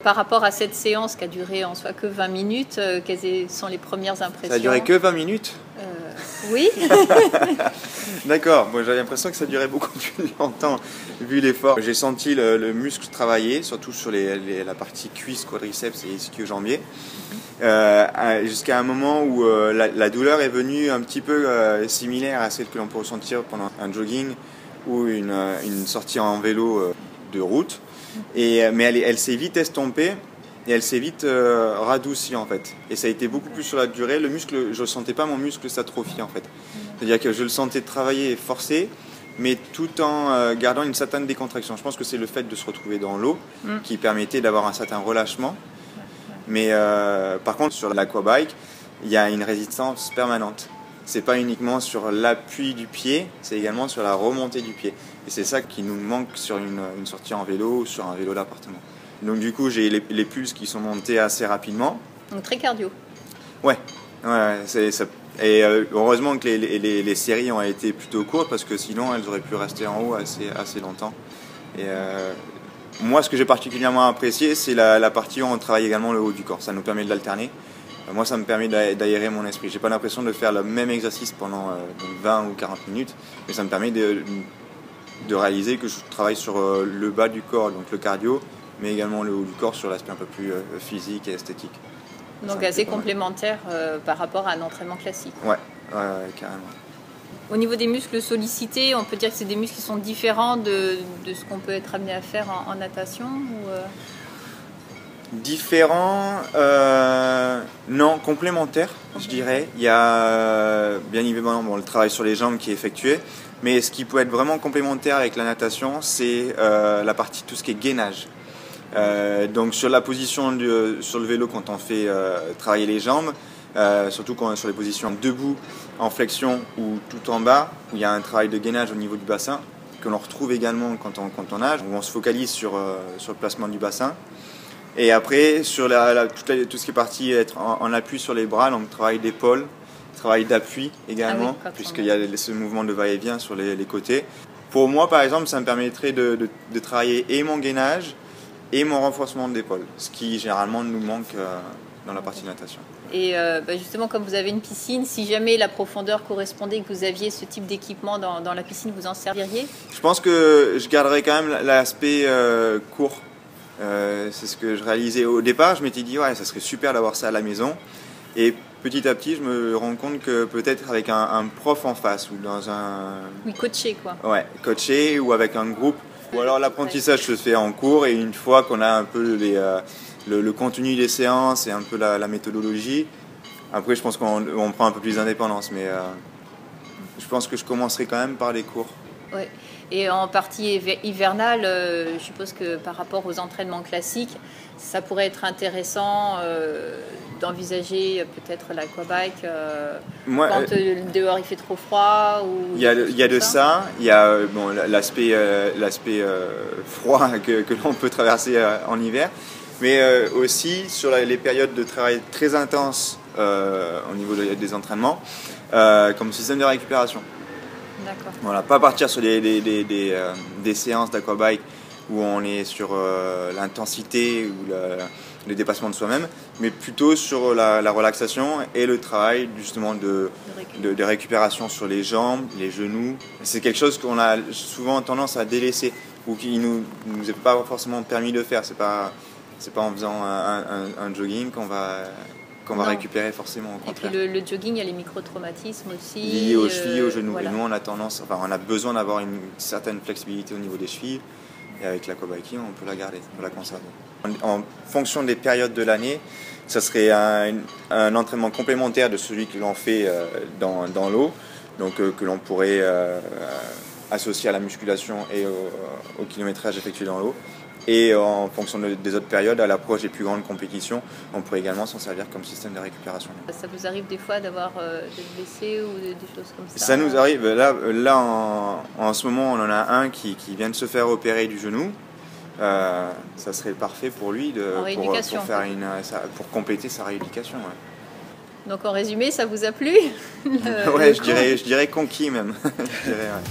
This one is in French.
Par rapport à cette séance qui a duré en soi que 20 minutes, quelles sont les premières impressions? Ça a duré que 20 minutes? Oui. D'accord, bon, j'avais l'impression que ça durait beaucoup plus longtemps vu l'effort. J'ai senti le muscle travailler, surtout sur la partie cuisse, quadriceps et ischio-jambier. Jusqu'à un moment où la douleur est venue un petit peu similaire à celle que l'on peut ressentir pendant un jogging ou une sortie en vélo de route. Mais elle s'est vite estompée et elle s'est vite radoucie en fait. Et ça a été beaucoup plus sur la durée. Le muscle, je ne sentais pas mon muscle s'atrophier en fait. C'est-à-dire que je le sentais travailler et forcer, mais tout en gardant une certaine décontraction. Je pense que c'est le fait de se retrouver dans l'eau qui permettait d'avoir un certain relâchement. Mais par contre, sur l'aquabike, il y a une résistance permanente. C'est pas uniquement sur l'appui du pied, c'est également sur la remontée du pied. Et c'est ça qui nous manque sur une sortie en vélo ou sur un vélo d'appartement. Donc du coup, j'ai les pulses qui sont montés assez rapidement. Donc très cardio. Ouais, et heureusement que les séries ont été plutôt courtes parce que sinon elles auraient pu rester en haut assez longtemps. Et moi, ce que j'ai particulièrement apprécié, c'est la partie où on travaille également le haut du corps. Ça nous permet de l'alterner. Moi, ça me permet d'aérer mon esprit. J'ai pas l'impression de faire le même exercice pendant 20 ou 40 minutes, mais ça me permet de réaliser que je travaille sur le bas du corps, donc le cardio, mais également le haut du corps sur l'aspect un peu plus physique et esthétique. Donc assez complémentaire par rapport à un entraînement classique. Ouais, carrément. Au niveau des muscles sollicités, on peut dire que c'est des muscles qui sont différents de ce qu'on peut être amené à faire en natation ou Différents, non, complémentaires, je dirais. Il y a bien évidemment le travail sur les jambes qui est effectué, mais ce qui peut être vraiment complémentaire avec la natation, c'est la partie tout ce qui est gainage. Donc sur la position sur le vélo quand on fait travailler les jambes, surtout quand on est sur les positions debout, en flexion ou tout en bas, où il y a un travail de gainage au niveau du bassin, que l'on retrouve également quand on nage, où on se focalise sur le placement du bassin. Et après, sur tout ce qui est parti être en appui sur les bras, donc travail d'épaule, travail d'appui également, puisqu'il y a ce mouvement de va-et-vient sur les côtés. Pour moi, par exemple, ça me permettrait de travailler et mon gainage et mon renforcement d'épaule, ce qui généralement nous manque dans la partie natation. Et justement, comme vous avez une piscine, si jamais la profondeur correspondait, que vous aviez ce type d'équipement dans la piscine, vous en serviriez? Je pense que je garderais quand même l'aspect court. C'est ce que je réalisais au départ. Je m'étais dit ouais, ça serait super d'avoir ça à la maison. Et petit à petit, je me rends compte que peut-être avec un prof en face ou dans un... Oui, coaché quoi. Ouais, coaché ou avec un groupe. Ou alors l'apprentissage se fait en cours et une fois qu'on a un peu le contenu des séances et un peu la méthodologie, après je pense qu'on prend un peu plus d'indépendance. Mais je pense que je commencerai quand même par les cours. Ouais. Et en partie hivernale, je suppose que par rapport aux entraînements classiques, ça pourrait être intéressant d'envisager peut-être l'aquabike quand dehors il fait trop froid ou il y a de ça, il y a l'aspect froid que l'on peut traverser en hiver, mais aussi sur les périodes de travail très intenses au niveau des entraînements, comme système de récupération. Voilà, pas partir sur des séances d'aquabike où on est sur l'intensité ou le dépassement de soi-même, mais plutôt sur la relaxation et le travail justement de récupération sur les jambes, les genoux. C'est quelque chose qu'on a souvent tendance à délaisser ou qui nous est pas forcément permis de faire. C'est pas en faisant un jogging qu'on va récupérer forcément, au contraire. Et puis le jogging, il y a les micro-traumatismes aussi. Liés aux chevilles, aux genoux. Voilà. Et nous, on a besoin d'avoir une certaine flexibilité au niveau des chevilles. Et avec l'aquabiking, on peut la garder, on peut la conserver. En fonction des périodes de l'année, ça serait un entraînement complémentaire de celui que l'on fait dans l'eau, donc que l'on pourrait associer à la musculation et au kilométrage effectué dans l'eau. Et en fonction des autres périodes, à l'approche des plus grandes compétitions, on pourrait également s'en servir comme système de récupération. Ça vous arrive des fois d'avoir des blessés ou des choses comme ça? Ça nous arrive. Là en ce moment, on en a un qui vient de se faire opérer du genou. Ça serait parfait pour lui pour compléter sa rééducation. Ouais. Donc en résumé, ça vous a plu? Ouais, je dirais conquis même. Je dirais, ouais.